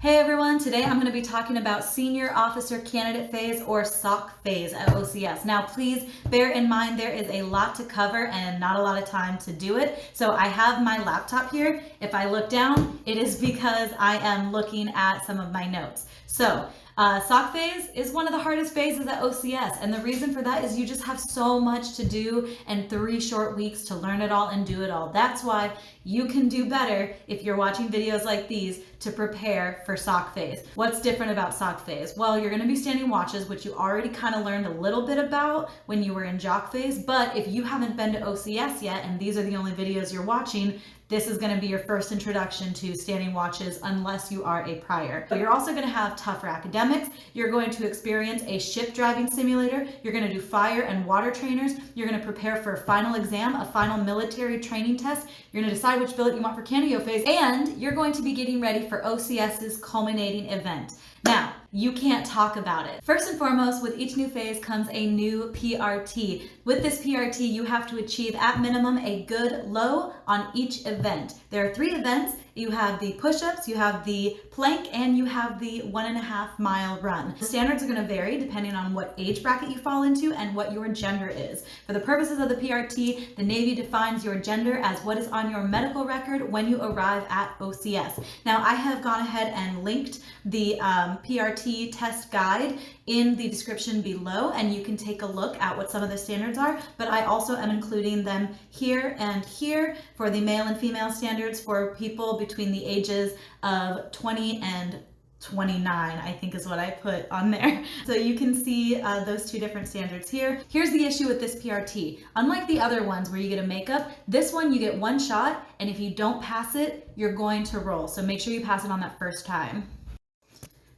Hey everyone, today I'm going to be talking about Senior Officer Candidate Phase or SOC phase at OCS. Now please bear in mind there is a lot to cover and not a lot of time to do it. So I have my laptop here. If I look down, it is because I am looking at some of my notes. So SOC phase is one of the hardest phases at OCS, and the reason for that is you just have so much to do and 3 short weeks to learn it all and do it all. That's why you can do better if you're watching videos like these to prepare for SOC phase. What's different about SOC phase? Well, you're going to be standing watches, which you already kind of learned a little bit about when you were in JOC phase, but if you haven't been to OCS yet and these are the only videos you're watching, this is going to be your first introduction to standing watches unless you are a prior. But you're also going to have tougher academics. You're going to experience a ship driving simulator. You're going to do fire and water trainers. You're going to prepare for a final exam, a final military training test. You're going to decide which billet you want for Candio phase, and you're going to be getting ready for OCS's culminating event. Now, you can't talk about it. First and foremost, with each new phase comes a new PRT. With this PRT, you have to achieve at minimum a good low on each event. There are 3 events. You have the push-ups, you have the plank, and you have the 1.5 mile run. The standards are going to vary depending on what age bracket you fall into and what your gender is. For the purposes of the PRT, the Navy defines your gender as what is on your medical record when you arrive at OCS. Now, I have gone ahead and linked the PRT test guide in the description below, and you can take a look at what some of the standards are, but I also am including them here and here for the male and female standards for people between the ages of 20 and 29, I think is what I put on there. So you can see those 2 different standards here. Here's the issue with this PRT. Unlike the other ones where you get a makeup, this one you get 1 shot, and if you don't pass it, you're going to roll. So make sure you pass it on that first time.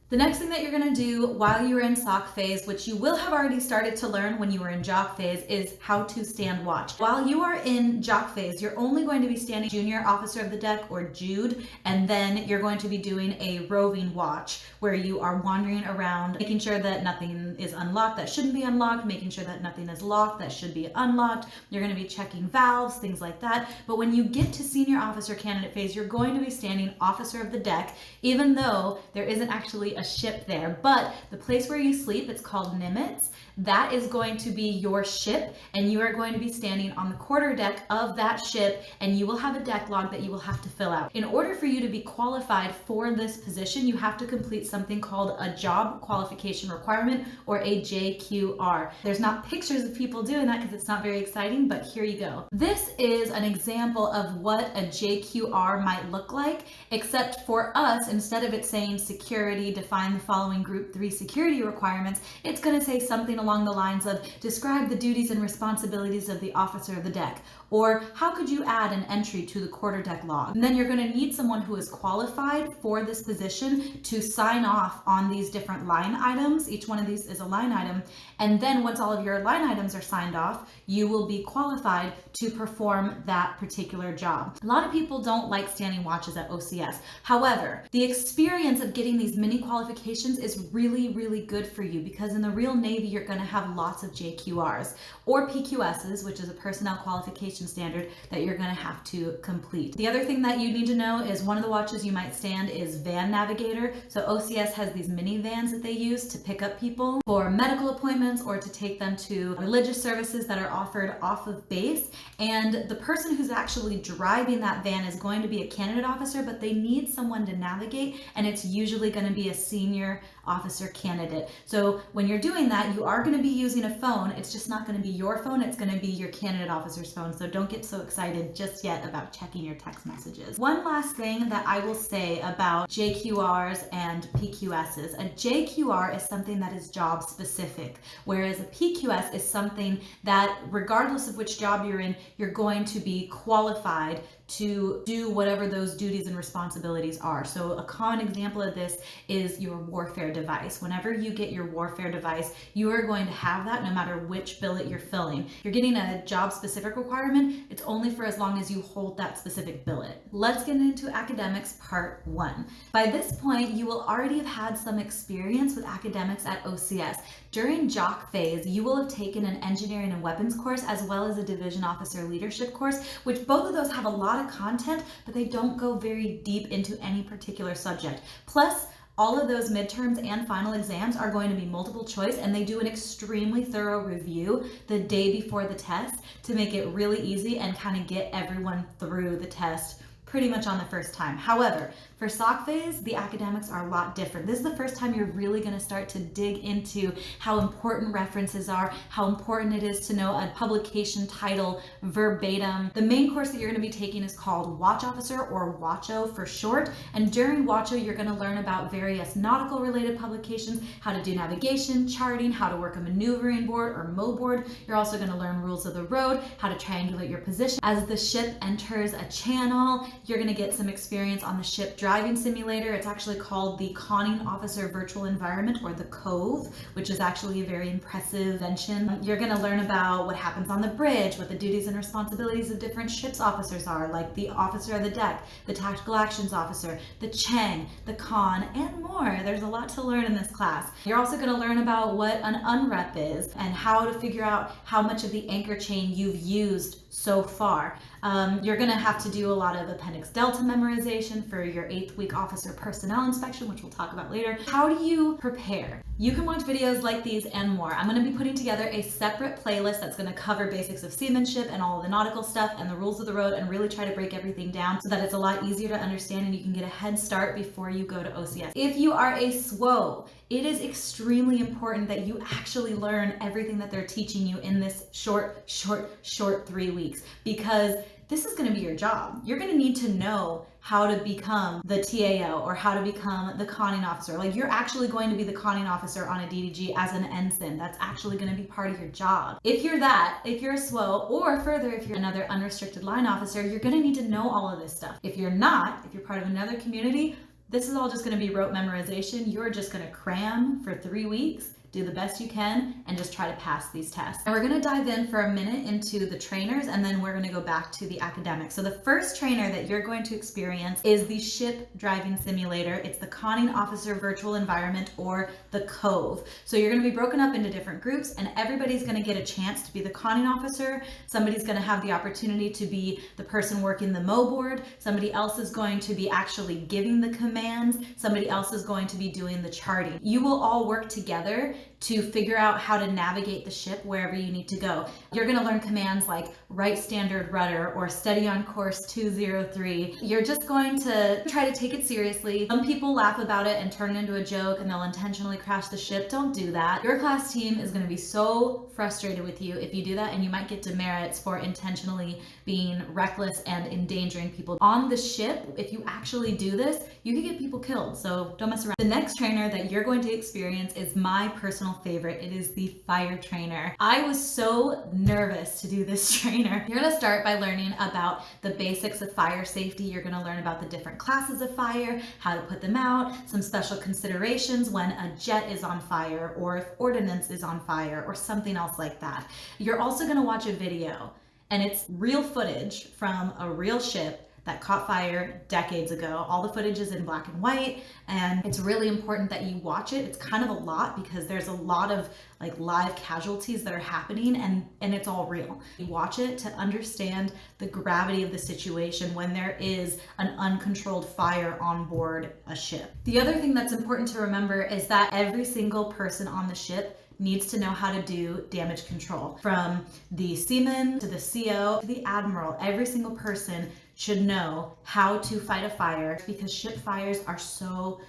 The next thing that you're going to do while you're in SOC phase, which you will have already started to learn when you were in JOC phase, is how to stand watch. While you are in JOC phase, you're only going to be standing Junior Officer of the Deck or JUDE, and then you're going to be doing a roving watch where you are wandering around, making sure that nothing is unlocked that shouldn't be unlocked, making sure that nothing is locked that should be unlocked. You're going to be checking valves, things like that. But when you get to Senior Officer Candidate phase, you're going to be standing Officer of the Deck, even though there isn't actually a ship there, but the place where you sleep, it's called NETSC. That is going to be your ship, and you are going to be standing on the quarterdeck of that ship, and you will have a deck log that you will have to fill out. In order for you to be qualified for this position, you have to complete something called a job qualification requirement, or a JQR. There's not pictures of people doing that because it's not very exciting, but here you go. This is an example of what a JQR might look like, except for us, instead of it saying security, define the following group 3 security requirements, it's going to say something along the lines of describe the duties and responsibilities of the officer of the deck, or how could you add an entry to the quarterdeck log. And then you're going to need someone who is qualified for this position to sign off on these different line items. Each one of these is a line item, and then once all of your line items are signed off, you will be qualified to perform that particular job. A lot of people don't like standing watches at OCS. However, the experience of getting these mini qualifications is really, really good for you, because in the real Navy, you're going to have lots of JQRs or PQSs, which is a personnel qualification standard that you're going to have to complete. The other thing that you need to know is one of the watches you might stand is van navigator. So OCS has these mini vans that they use to pick up people for medical appointments or to take them to religious services that are offered off of base. And the person who's actually driving that van is going to be a candidate officer, but they need someone to navigate, and it's usually going to be a senior officer candidate. So when you're doing that, you are going to be using a phone. It's just not going to be your phone. It's going to be your candidate officer's phone. So don't get so excited just yet about checking your text messages. One last thing that I will say about JQRs and PQSs. A JQR is something that is job specific, whereas a PQS is something that regardless of which job you're in, you're going to be qualified to do whatever those duties and responsibilities are. So a common example of this is your warfare device. Whenever you get your warfare device, you are going to have that no matter which billet you're filling. You're getting a job specific requirement. It's only for as long as you hold that specific billet. Let's get into academics part 1. By this point, you will already have had some experience with academics at OCS. During JOC phase, you will have taken an engineering and weapons course as well as a division officer leadership course, which both of those have a lot of content, but they don't go very deep into any particular subject. Plus, All of those midterms and final exams are going to be multiple choice, and they do an extremely thorough review the day before the test to make it really easy and kind of get everyone through the test pretty much on the first time. However, for SOC phase, the academics are a lot different. This is the first time you're really going to start to dig into how important references are, how important it is to know a publication title verbatim. The main course that you're going to be taking is called Watch Officer, or WACHO for short. And during WACHO, you're going to learn about various nautical related publications, how to do navigation, charting, how to work a maneuvering board or MO board. You're also going to learn rules of the road, how to triangulate your position. As the ship enters a channel, you're going to get some experience on the ship driving simulator. It's actually called the Conning Officer Virtual Environment, or the COVE, which is actually a very impressive invention. You're going to learn about what happens on the bridge, what the duties and responsibilities of different ship's officers are, like the officer of the deck, the tactical actions officer, the Cheng, the Con, and more. There's a lot to learn in this class. You're also going to learn about what an unrep is and how to figure out how much of the anchor chain you've used so far. You're going to have to do a lot of Appendix Delta memorization for your 8th week officer personnel inspection, which we'll talk about later. How do you prepare? You can watch videos like these and more. I'm going to be putting together a separate playlist that's going to cover basics of seamanship and all of the nautical stuff and the rules of the road, and really try to break everything down so that it's a lot easier to understand and you can get a head start before you go to OCS. If you are a SWO, it is extremely important that you actually learn everything that they're teaching you in this short 3 weeks, because this is going to be your job. You're going to need to know how to become the TAO or how to become the conning officer. Like, you're actually going to be the conning officer on a DDG as an ensign. That's actually going to be part of your job. If you're a SWO, or further, if you're another unrestricted line officer, you're going to need to know all of this stuff. If you're not, if you're part of another community, this is all just going to be rote memorization. You're just going to cram for 3 weeks, do the best you can, and just try to pass these tests. And we're going to dive in for a minute into the trainers, and then we're going to go back to the academics. So the first trainer that you're going to experience is the ship driving simulator. It's the Conning Officer Virtual Environment, or the COVE. So you're going to be broken up into different groups, and everybody's going to get a chance to be the conning officer. Somebody's going to have the opportunity to be the person working the MO board. Somebody else is going to be actually giving the commands. Somebody else is going to be doing the charting. You will all work together to figure out how to navigate the ship wherever you need to go. You're going to learn commands like right standard rudder or steady on course 203. You're just going to try to take it seriously. Some people laugh about it and turn it into a joke, and they'll intentionally crash the ship. Don't do that. Your class team is going to be so frustrated with you if you do that, and you might get demerits for intentionally being reckless and endangering people. On the ship, if you actually do this, you can get people killed, so don't mess around. The next trainer that you're going to experience is my personal favorite. It is the fire trainer. I was so nervous to do this trainer. You're going to start by learning about the basics of fire safety. You're going to learn about the different classes of fire, how to put them out, some special considerations when a jet is on fire, or if ordnance is on fire, or something else like that. You're also going to watch a video, and it's real footage from a real ship that caught fire decades ago. All the footage is in black and white, and it's really important that you watch it. It's kind of a lot because there's a lot of like live casualties that are happening, and it's all real. You watch it to understand the gravity of the situation when there is an uncontrolled fire on board a ship. The other thing that's important to remember is that every single person on the ship needs to know how to do damage control. From the seaman to the CO to the admiral, every single person should know how to fight a fire, because ship fires are so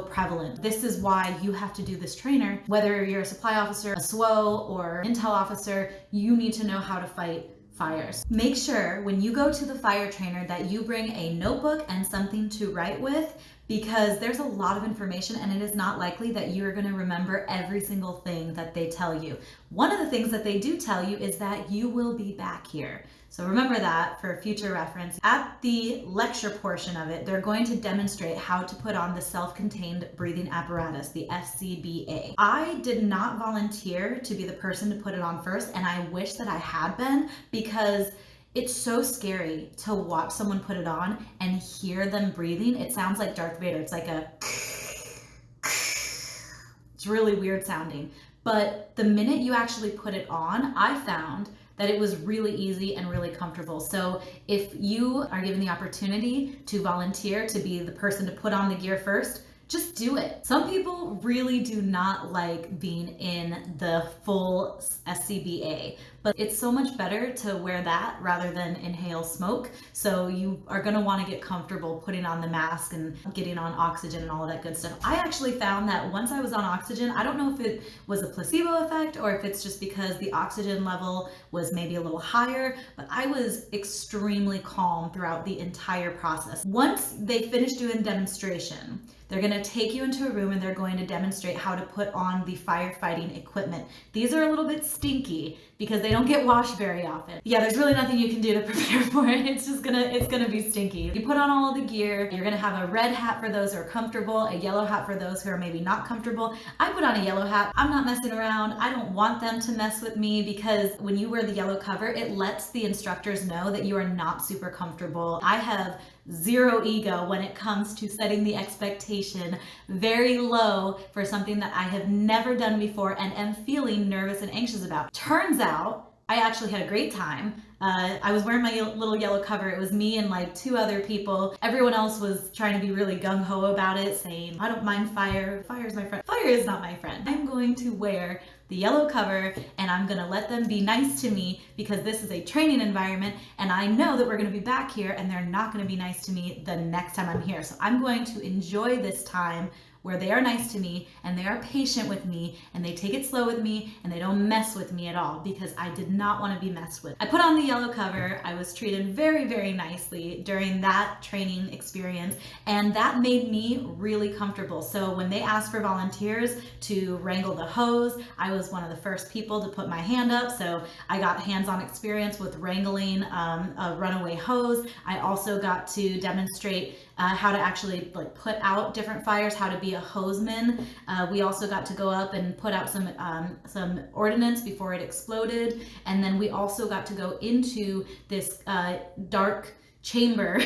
prevalent. This is why you have to do this trainer. Whether you're a supply officer, a SWO, or intel officer, you need to know how to fight fires. Make sure when you go to the fire trainer that you bring a notebook and something to write with, because there's a lot of information, and it is not likely that you are going to remember every single thing that they tell you. One of the things that they do tell you is that you will be back here. So remember that for future reference. At the lecture portion of it, they're going to demonstrate how to put on the self-contained breathing apparatus, the SCBA. I did not volunteer to be the person to put it on first, and I wish that I had been, because it's so scary to watch someone put it on and hear them breathing. It sounds like Darth Vader. It's like it's really weird sounding. But the minute you actually put it on, I found that it was really easy and really comfortable. So if you are given the opportunity to volunteer to be the person to put on the gear first, just do it. Some people really do not like being in the full SCBA, but it's so much better to wear that rather than inhale smoke. So you are gonna wanna get comfortable putting on the mask and getting on oxygen and all of that good stuff. I actually found that once I was on oxygen, I don't know if it was a placebo effect or if it's just because the oxygen level was maybe a little higher, but I was extremely calm throughout the entire process. Once they finish doing demonstration, they're going to take you into a room and they're going to demonstrate how to put on the firefighting equipment. These are a little bit stinky because they don't get washed very often. Yeah, there's really nothing you can do to prepare for it. It's gonna be stinky. You put on all of the gear. You're gonna have a red hat for those who are comfortable, a yellow hat for those who are maybe not comfortable. I put on a yellow hat. I'm not messing around. I don't want them to mess with me because when you wear the yellow cover, it lets the instructors know that you are not super comfortable. I have zero ego when it comes to setting the expectation very low for something that I have never done before and am feeling nervous and anxious about. Turns out I actually had a great time. I was wearing my little yellow cover. It was me and like 2 other people. Everyone else was trying to be really gung-ho about it, saying, I don't mind fire. Fire is my friend. Fire is not my friend. I'm going to wear the yellow cover and I'm gonna let them be nice to me because this is a training environment and I know that we're gonna be back here and they're not gonna be nice to me the next time I'm here. So I'm going to enjoy this time where they are nice to me and they are patient with me and they take it slow with me and they don't mess with me at all because I did not want to be messed with. I put on the yellow cover. I was treated very, very nicely during that training experience and that made me really comfortable. So when they asked for volunteers to wrangle the hose, I was one of the first people to put my hand up. So I got hands-on experience with wrangling a runaway hose. I also got to demonstrate how to actually like put out different fires, how to be a hoseman. We also got to go up and put out some ordnance before it exploded. And then we also got to go into this dark chamber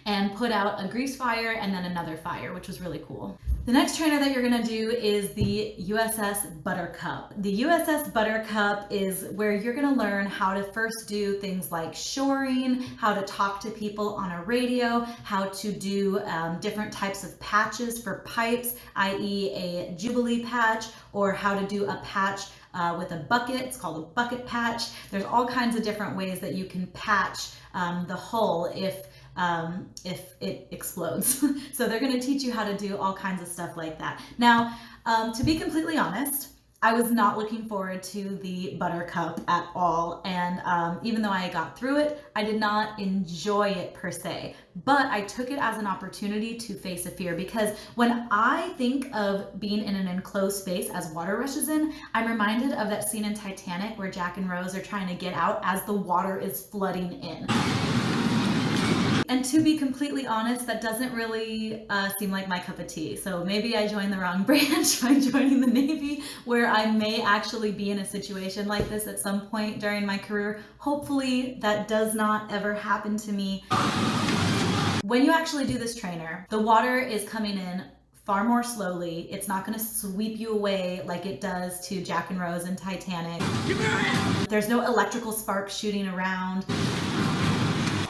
and put out a grease fire and then another fire, which was really cool. The next trainer that you're gonna do is the USS Buttercup. The USS Buttercup is where you're gonna learn how to first do things like shoring, how to talk to people on a radio, how to do different types of patches for pipes, i.e. a Jubilee patch, or how to do a patch with a bucket. It's called a bucket patch. There's all kinds of different ways that you can patch the hull if it explodes. So they're going to teach you how to do all kinds of stuff like that. Now, to be completely honest, I was not looking forward to the Buttercup at all. And even though I got through it, I did not enjoy it per se. But I took it as an opportunity to face a fear because when I think of being in an enclosed space as water rushes in, I'm reminded of that scene in Titanic where Jack and Rose are trying to get out as the water is flooding in. And to be completely honest, that doesn't really seem like my cup of tea. So maybe I joined the wrong branch by joining the Navy, where I may actually be in a situation like this at some point during my career. Hopefully that does not ever happen to me. When you actually do this trainer, the water is coming in far more slowly. It's not going to sweep you away like it does to Jack and Rose and Titanic. There's no electrical sparks shooting around.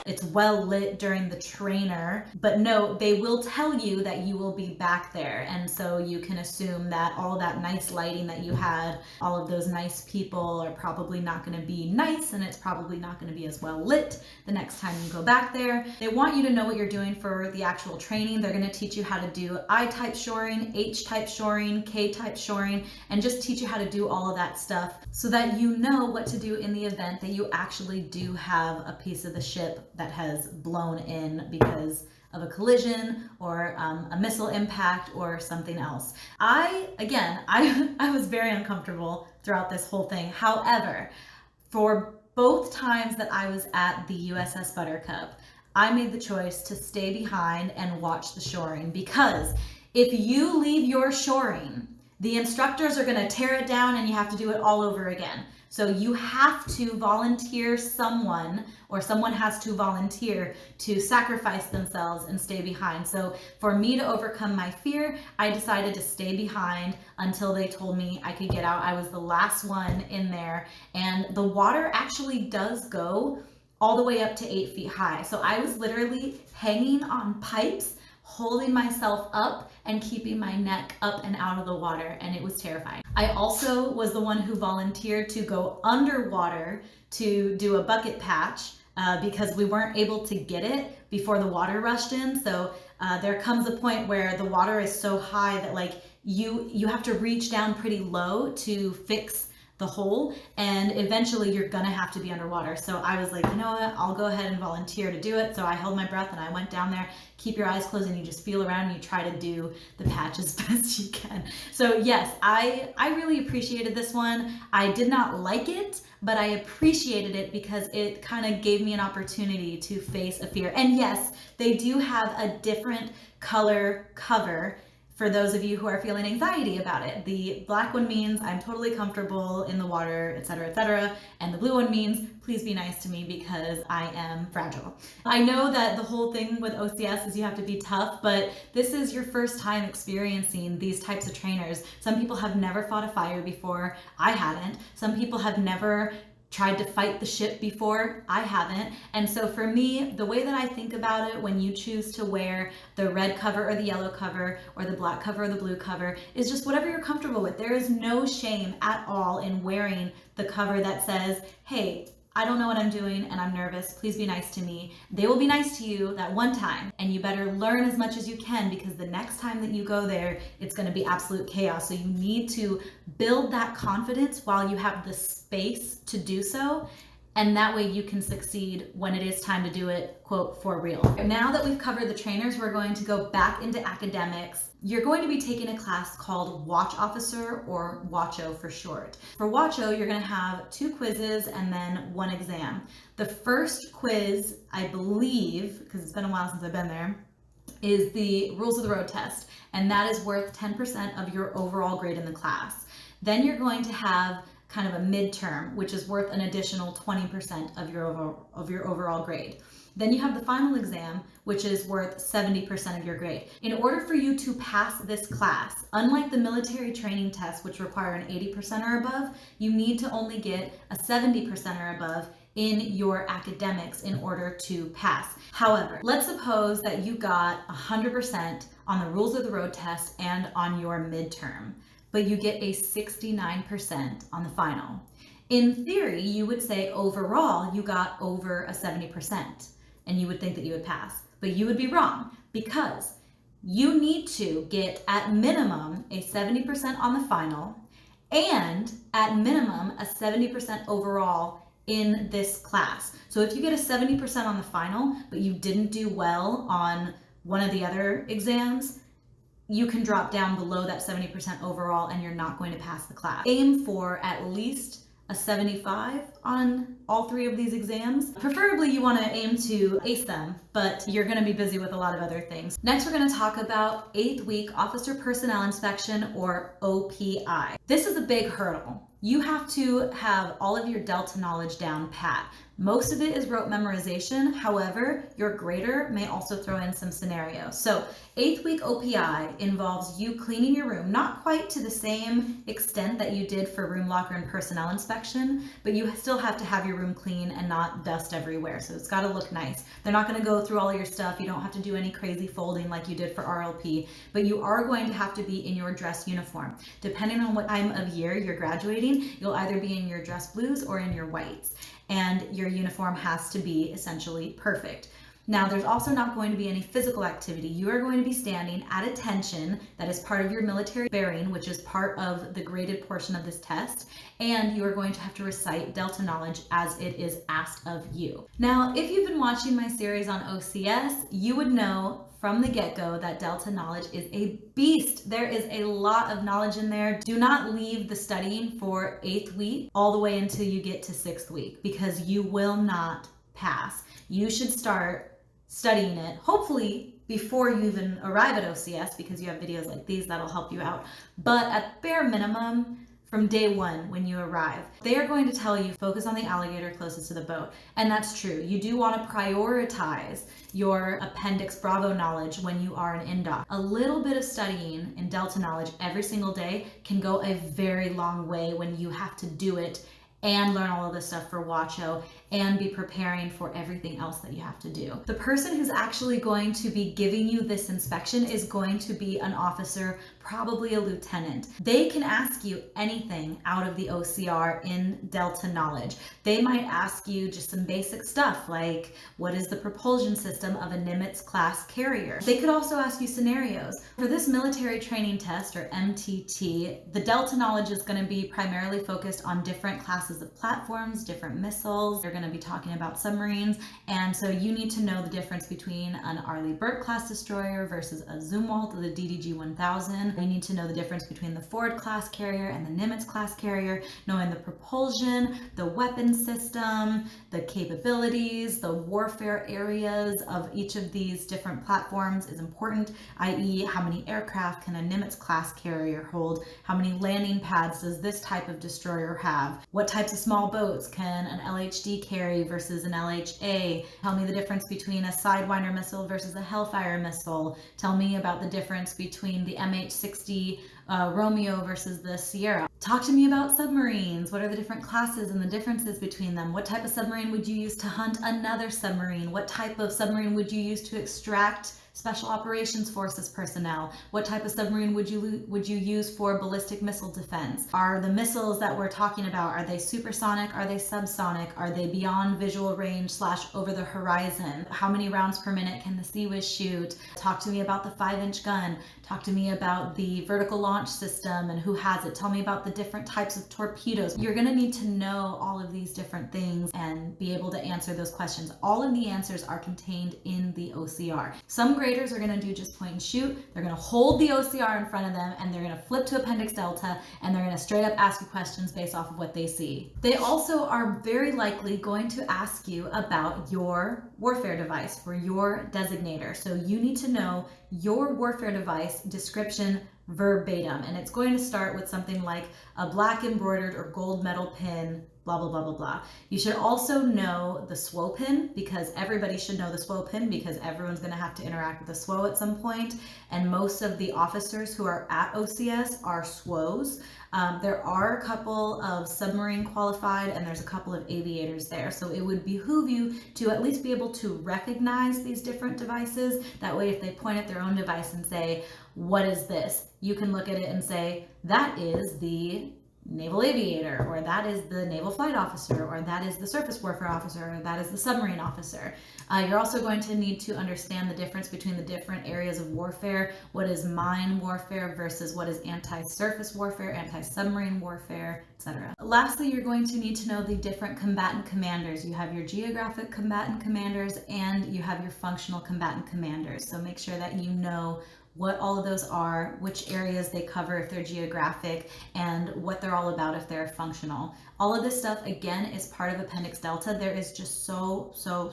It's well lit during the trainer, but no, they will tell you that you will be back there. And so you can assume that all that nice lighting that you had, all of those nice people are probably not going to be nice, and it's probably not going to be as well lit the next time you go back there. They want you to know what you're doing for the actual training. They're going to teach you how to do I-type shoring, H-type shoring, K-type shoring, and just teach you how to do all of that stuff so that you know what to do in the event that you actually do have a piece of the ship that has blown in because of a collision or a missile impact or something else. I was very uncomfortable throughout this whole thing. However, for both times that I was at the USS Buttercup, I made the choice to stay behind and watch the shoring, because if you leave your shoring, the instructors are going to tear it down and you have to do it all over again. So you have to volunteer someone, or someone has to volunteer to sacrifice themselves and stay behind. So for me to overcome my fear, I decided to stay behind until they told me I could get out. I was the last one in there, and the water actually does go all the way up to 8 feet high. So I was literally hanging on pipes, holding myself up and keeping my neck up and out of the water, and it was terrifying. I also was the one who volunteered to go underwater to do a bucket patch because we weren't able to get it before the water rushed in. So there comes a point where the water is so high that like you have to reach down pretty low to fix the hole, and eventually you're gonna have to be underwater. So I was like, you know what, I'll go ahead and volunteer to do it. So I held my breath and I went down there. Keep your eyes closed and you just feel around and you try to do the patch as best you can. So yes, I really appreciated this one. I did not like it, but I appreciated it because it kind of gave me an opportunity to face a fear. And yes, they do have a different color cover for those of you who are feeling anxiety about it. The black one means I'm totally comfortable in the water, etc., etc. And the blue one means please be nice to me because I am fragile. I know that the whole thing with OCS is you have to be tough, but this is your first time experiencing these types of trainers. Some people have never fought a fire before. I hadn't. Some people have never tried to fight the ship before. I haven't. And so for me, the way that I think about it when you choose to wear the red cover or the yellow cover or the black cover or the blue cover is just whatever you're comfortable with. There is no shame at all in wearing the cover that says, hey, I don't know what I'm doing and I'm nervous. Please be nice to me. They will be nice to you that one time, and you better learn as much as you can because the next time that you go there, it's going to be absolute chaos. So you need to build that confidence while you have the space to do so. And that way you can succeed when it is time to do it, quote, for real. Now that we've covered the trainers, we're going to go back into academics. You're going to be taking a class called Watch Officer, or WACHO for short. For WACHO, you're going to have 2 quizzes and then 1 exam. The first quiz, I believe, because it's been a while since I've been there, is the Rules of the Road test, and that is worth 10% of your overall grade in the class. Then you're going to have kind of a midterm, which is worth an additional 20% of your overall grade. Then you have the final exam, which is worth 70% of your grade. In order for you to pass this class, unlike the military training tests, which require an 80% or above, you need to only get a 70% or above in your academics in order to pass. However, let's suppose that you got 100% on the Rules of the Road test and on your midterm, but you get a 69% on the final. In theory, you would say overall you got over a 70%, and you would think that you would pass, but you would be wrong because you need to get at minimum a 70% on the final and at minimum a 70% overall in this class. So if you get a 70% on the final, but you didn't do well on one of the other exams, you can drop down below that 70% overall and you're not going to pass the class. Aim for at least a 75 on all 3 of these exams. Preferably you want to aim to ace them, but you're going to be busy with a lot of other things. Next, we're going to talk about 8th week Officer Personnel Inspection, or OPI. This is a big hurdle. You have to have all of your Delta knowledge down pat. Most of it is rote memorization. However, your grader may also throw in some scenarios. So 8th week OPI involves you cleaning your room, not quite to the same extent that you did for room locker and personnel inspection, but you still have to have your room clean and not dust everywhere. So it's got to look nice. They're not going to go through all your stuff. You don't have to do any crazy folding like you did for RLP, but you are going to have to be in your dress uniform. Depending on what time of year you're graduating, you'll either be in your dress blues or in your whites, and your uniform has to be essentially perfect. Now, there's also not going to be any physical activity. You are going to be standing at attention. That is part of your military bearing, which is part of the graded portion of this test. And you are going to have to recite Delta knowledge as it is asked of you. Now, if you've been watching my series on OCS, you would know from the get-go that Delta knowledge is a beast. There is a lot of knowledge in there. Do not leave the studying for 8th week all the way until you get to 6th week, because you will not pass. You should start studying it, hopefully before you even arrive at OCS, because you have videos like these that'll help you out. But at bare minimum, from day one when you arrive, they are going to tell you focus on the alligator closest to the boat. And that's true. You do want to prioritize your Appendix Bravo knowledge when you are an indoc. A little bit of studying in Delta knowledge every single day can go a very long way when you have to do it and learn all of this stuff for WACHO and be preparing for everything else that you have to do. The person who's actually going to be giving you this inspection is going to be an officer, probably a lieutenant. They can ask you anything out of the OCR in Delta knowledge. They might ask you just some basic stuff like, what is the propulsion system of a Nimitz class carrier? They could also ask you scenarios. For this military training test, or MTT, the Delta knowledge is going to be primarily focused on different classes of platforms, different missiles. They're going to be talking about submarines, and so you need to know the difference between an Arleigh Burke class destroyer versus a Zumwalt, the DDG-1000. You need to know the difference between the Ford class carrier and the Nimitz class carrier, knowing the propulsion, the weapon system, the capabilities, the warfare areas of each of these different platforms is important, i.e. how many aircraft can a Nimitz class carrier hold, how many landing pads does this type of destroyer have, what types of small boats can an LHD carry versus an LHA, tell me the difference between a Sidewinder missile versus a Hellfire missile, tell me about the difference between the MH-60 Romeo versus the Sierra. Talk to me about submarines. What are the different classes and the differences between them? What type of submarine would you use to hunt another submarine? What type of submarine would you use to extract Special Operations Forces personnel? What type of submarine would you use for ballistic missile defense? Are the missiles that we're talking about, are they supersonic? Are they subsonic? Are they beyond visual range / over the horizon? How many rounds per minute can the CIWS shoot? Talk to me about the 5-inch gun. Talk to me about the vertical launch system and who has it. Tell me about the different types of torpedoes. You're going to need to know all of these different things and be able to answer those questions. All of the answers are contained in the OCR. Some graders are going to do just point and shoot. They're going to hold the OCR in front of them and they're going to flip to Appendix Delta and they're going to straight up ask you questions based off of what they see. They also are very likely going to ask you about your warfare device for your designator. So you need to know your warfare device description verbatim, and it's going to start with something like a black embroidered or gold metal pin, blah, blah, blah, blah, blah. You should also know the SWO pin, because everybody should know the SWO pin because everyone's going to have to interact with the SWO at some point, and most of the officers who are at OCS are SWOs. There are a couple of submarine qualified and there's a couple of aviators there. So it would behoove you to at least be able to recognize these different devices. That way, if they point at their own device and say, what is this? You can look at it and say, that is the naval aviator, or that is the naval flight officer, or that is the surface warfare officer, or that is the submarine officer. You're also going to need to understand the difference between the different areas of warfare. What is mine warfare versus what is anti-surface warfare, anti-submarine warfare, etc. Lastly, you're going to need to know the different combatant commanders. You have your geographic combatant commanders and you have your functional combatant commanders. So make sure that you know what all of those are, which areas they cover if they're geographic, and what they're all about if they're functional. All of this stuff, again, is part of Appendix Delta. There is just so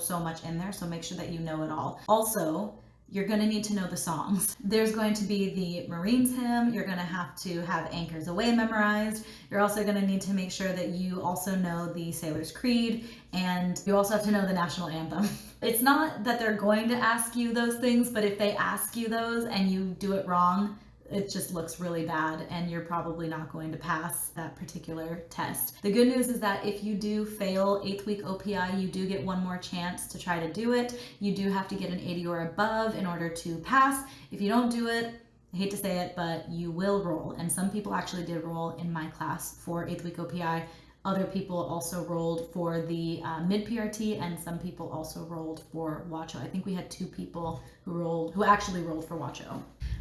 much in there, so make sure that you know it all. Also, you're going to need to know the songs. There's going to be the Marines hymn. You're going to have Anchors Away memorized. You're also going to need to make sure that you also know the Sailor's Creed, and you also have to know the national anthem. It's not that they're going to ask you those things, but if they ask you those and you do it wrong, it just looks really bad and you're probably not going to pass that particular test. The good news is that if you do fail 8th week OPI, you do get one more chance to try to do it. You do have to get an 80 or above in order to pass. If you don't do it, I hate to say it, but you will roll. And some people actually did roll in my class for 8th week OPI. Other people also rolled for the mid-PRT, and some people also rolled for WACHO. I think we had 2 people who actually rolled for WACHO.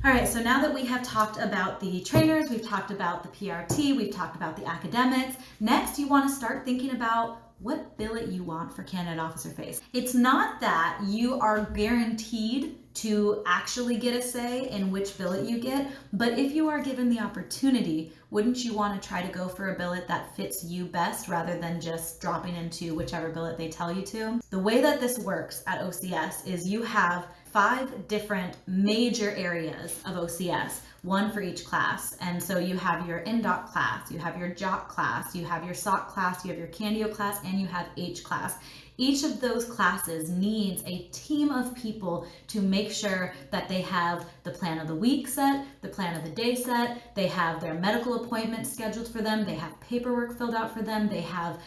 All right, so now that we have talked about the trainers, we've talked about the PRT, we've talked about the academics, next you want to start thinking about what billet you want for candidate officer phase. It's not that you are guaranteed to actually get a say in which billet you get, but if you are given the opportunity, wouldn't you want to try to go for a billet that fits you best rather than just dropping into whichever billet they tell you to? The way that this works at OCS is you have 5 different major areas of OCS, one for each class. And so you have your NDOC class, you have your JOC class, you have your SOC class, you have your Candio class, and you have H class. Each of those classes needs a team of people to make sure that they have the plan of the week set, the plan of the day set, they have their medical appointments scheduled for them, they have paperwork filled out for them, they have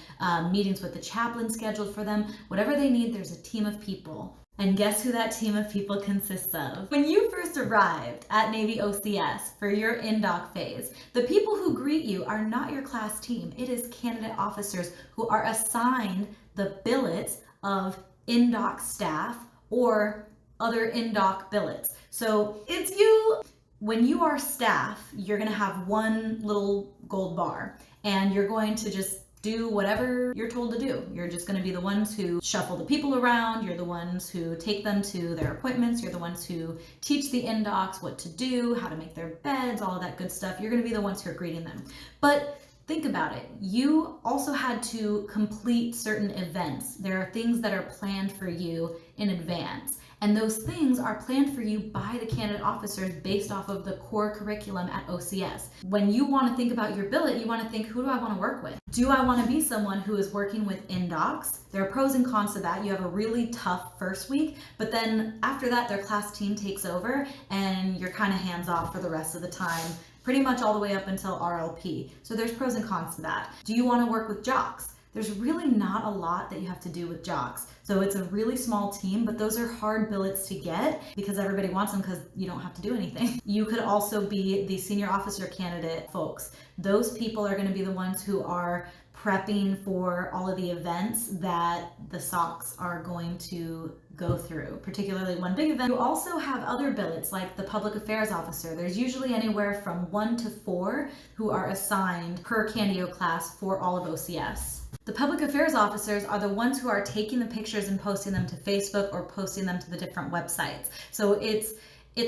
meetings with the chaplain scheduled for them. Whatever they need, there's a team of people. And guess who that team of people consists of? When you first arrived at Navy OCS for your NDOC phase, the people who greet you are not your class team. It is candidate officers who are assigned the billets of NDOC staff or other NDOC billets. So it's you. When you are staff, you're going to have one little gold bar and you're going to just do whatever you're told to do. You're just going to be the ones who shuffle the people around. You're the ones who take them to their appointments. You're the ones who teach the NDOCs what to do, how to make their beds, all of that good stuff. You're going to be the ones who are greeting them. But think about it. You also had to complete certain events. There are things that are planned for you in advance. And those things are planned for you by the candidate officers based off of the core curriculum at OCS. When you want to think about your billet, you want to think, who do I want to work with? Do I want to be someone who is working with NDOCs? There are pros and cons to that. You have a really tough first week, but then after that, their class team takes over and you're kind of hands off for the rest of the time, pretty much all the way up until RLP. So there's pros and cons to that. Do you want to work with JOCs? There's really not a lot that you have to do with JOCs. So it's a really small team, but those are hard billets to get because everybody wants them because you don't have to do anything. You could also be the senior officer candidate folks. Those people are going to be the ones who are prepping for all of the events that the SOCs are going to go through, particularly one big event. You also have other billets like the public affairs officer. There's usually anywhere from 1 to 4 who are assigned per Candio class for all of OCS. The public affairs officers are the ones who are taking the pictures and posting them to Facebook or posting them to the different websites. So it's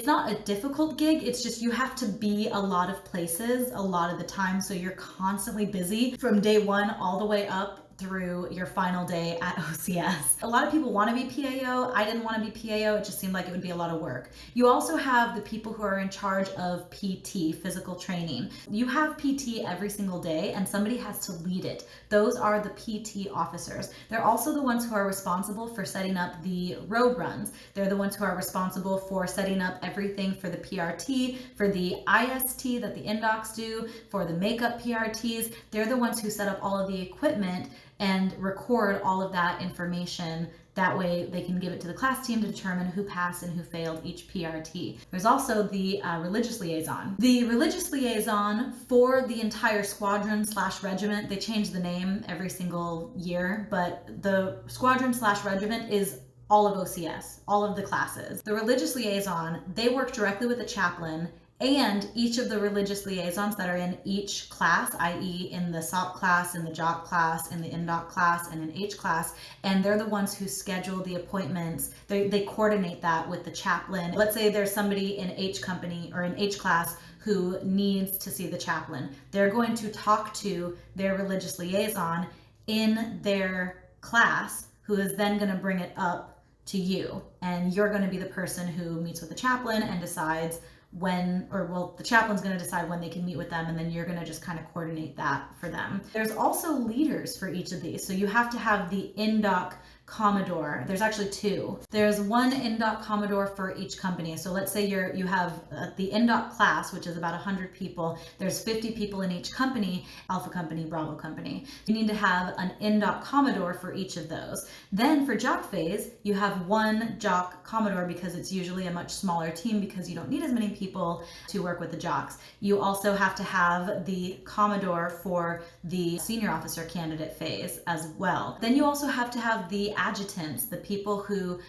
not a difficult gig, it's just you have to be a lot of places a lot of the time, so you're constantly busy from day 1 all the way up through your final day at OCS. A lot of people want to be PAO. I didn't want to be PAO. It just seemed like it would be a lot of work. You also have the people who are in charge of PT, physical training. You have PT every single day and somebody has to lead it. Those are the PT officers. They're also the ones who are responsible for setting up the road runs. They're the ones who are responsible for setting up everything for the PRT, for the IST that the NDOCs do, for the makeup PRTs. They're the ones who set up all of the equipment and record all of that information. That way they can give it to the class team to determine who passed and who failed each PRT. There's also the religious liaison. The religious liaison for the entire squadron/regiment, they change the name every single year, but the squadron/regiment is all of OCS, all of the classes. The religious liaison, they work directly with the chaplain and each of the religious liaisons that are in each class, i.e. in the SOC class, in the JOC class, in the NDOC class, and in H class, and they're the ones who schedule the appointments. They coordinate that with the chaplain. Let's say there's somebody in H company or in H class who needs to see the chaplain. They're going to talk to their religious liaison in their class, who is then going to bring it up to you. And you're going to be the person who meets with the chaplain and decides when, or well, the chaplain's going to decide when they can meet with them, and then you're going to just kind of coordinate that for them. There's also leaders for each of these. So you have to have the NDOC Commodore. There's actually 2. There's one NDOC Commodore for each company. So let's say you have the NDOC class, which is about 100 people. There's 50 people in each company, Alpha Company, Bravo Company. You need to have an NDOC Commodore for each of those. Then for JOC phase, you have one JOC Commodore because it's usually a much smaller team because you don't need as many people to work with the JOCs. You also have to have the Commodore for the senior officer candidate phase as well. Then you also have to have the adjutants, the people who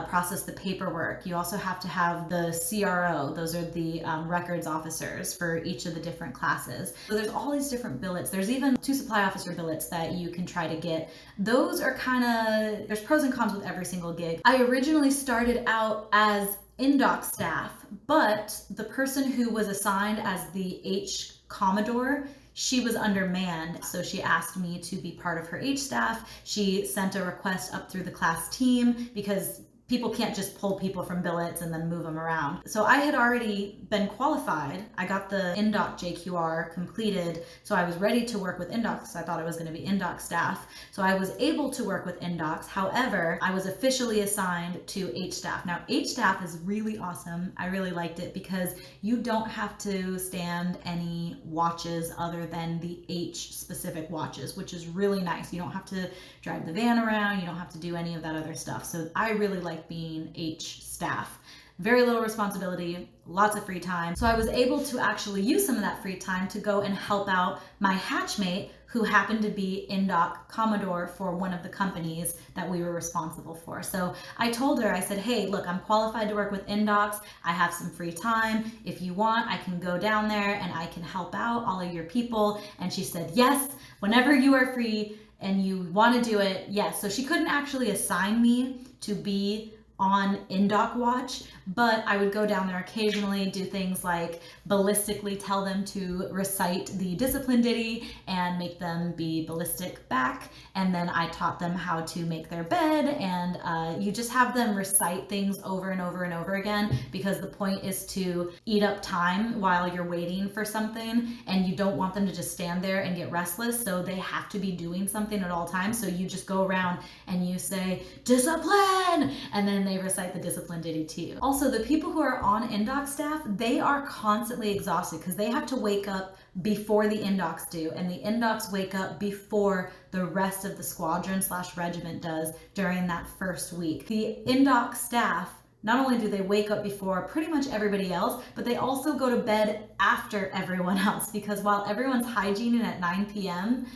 process the paperwork. You also have to have the CRO. Those are the records officers for each of the different classes. So there's all these different billets. There's even 2 supply officer billets that you can try to get. Those are kind of, there's pros and cons with every single gig. I originally started out as NDOC staff, but the person who was assigned as the H Commodore, she was undermanned, so she asked me to be part of her H staff. She sent a request up through the class team because people can't just pull people from billets and then move them around. So I had already been qualified. I got the NDOC JQR completed, so I was ready to work with NDOCs because I thought I was going to be NDOC staff. So I was able to work with NDOCs. However, I was officially assigned to H staff. Now, H staff is really awesome. I really liked it because you don't have to stand any watches other than the H specific watches, which is really nice. You don't have to drive the van around. You don't have to do any of that other stuff. So I really like being H staff. Very little responsibility, lots of free time. So I was able to actually use some of that free time to go and help out my hatchmate who happened to be NDOC Commodore for one of the companies that we were responsible for. So I told her, I said, hey, look, I'm qualified to work with NDOCs. I have some free time. If you want, I can go down there and I can help out all of your people. And she said, yes, whenever you are free and you want to do it, yes. So she couldn't actually assign me to be on NDOC watch, but I would go down there occasionally, do things like ballistically tell them to recite the discipline ditty and make them be ballistic back. And then I taught them how to make their bed, and you just have them recite things over and over and over again, because the point is to eat up time while you're waiting for something, and you don't want them to just stand there and get restless, so they have to be doing something at all times. So you just go around and you say, discipline, and then they recite the discipline ditty to you. Also, the people who are on NDOC staff, they are constantly exhausted because they have to wake up before the NDOCs do, and the NDOCs wake up before the rest of the squadron / regiment does during that first week. The NDOC staff, not only do they wake up before pretty much everybody else, but they also go to bed after everyone else, because while everyone's hygiening at 9 p.m.,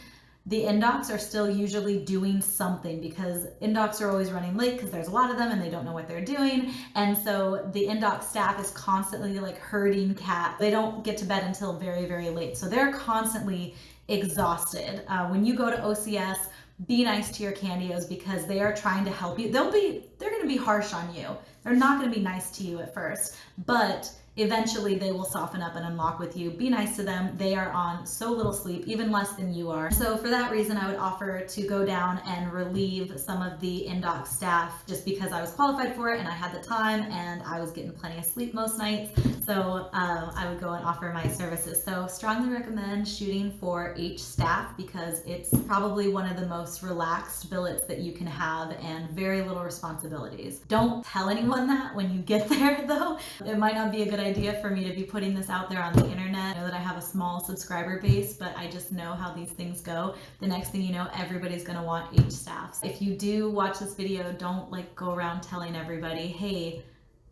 the NDOCs are still usually doing something, because NDOCs are always running late because there's a lot of them and they don't know what they're doing. And so the NDOC staff is constantly like herding cats. They don't get to bed until very, very late. So they're constantly exhausted. When you go to OCS, be nice to your Candios because they are trying to help you. They're going to be harsh on you. They're not going to be nice to you at first, but eventually they will soften up and unlock with you. Be nice to them. They are on so little sleep, even less than you are. So for that reason, I would offer to go down and relieve some of the NDOC staff, just because I was qualified for it and I had the time and I was getting plenty of sleep most nights. So I would go and offer my services. So strongly recommend shooting for H staff because it's probably one of the most relaxed billets that you can have and very little responsibilities. Don't tell anyone that when you get there though. It might not be a good idea for me to be putting this out there on the internet. I know that I have a small subscriber base, but I just know how these things go. The next thing you know, everybody's gonna want H staffs. If you do watch this video, don't like go around telling everybody, hey,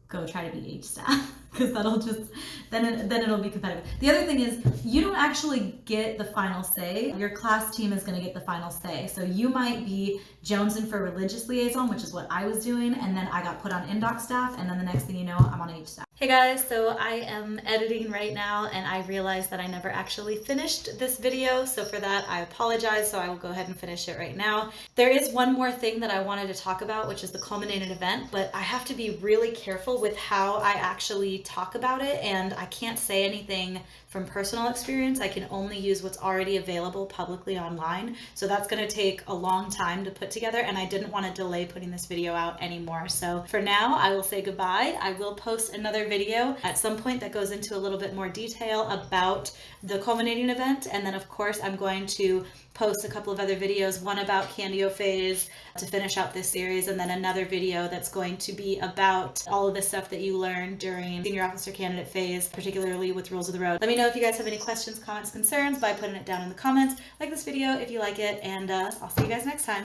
go try to be H staff, because that'll just, then it'll be competitive. The other thing is you don't actually get the final say. Your class team is gonna get the final say. So you might be jonesing for religious liaison, which is what I was doing, and then I got put on NDOC staff, and then the next thing you know, I'm on H staff. Hey guys, so I am editing right now and I realized that I never actually finished this video, so for that I apologize, so I will go ahead and finish it right now. There is one more thing that I wanted to talk about, which is the culminating event, but I have to be really careful with how I actually talk about it, and I can't say anything from personal experience. I can only use what's already available publicly online, so that's going to take a long time to put together, and I didn't want to delay putting this video out anymore. So for now, I will say goodbye. I will post another video at some point that goes into a little bit more detail about the culminating event, and then of course I'm going to post a couple of other videos, one about Candio phase to finish out this series, and then another video that's going to be about all of the stuff that you learned during senior officer candidate phase, particularly with rules of the road. Let me know if you guys have any questions, comments, concerns by putting it down in the comments. Like this video if you like it, and I'll see you guys next time.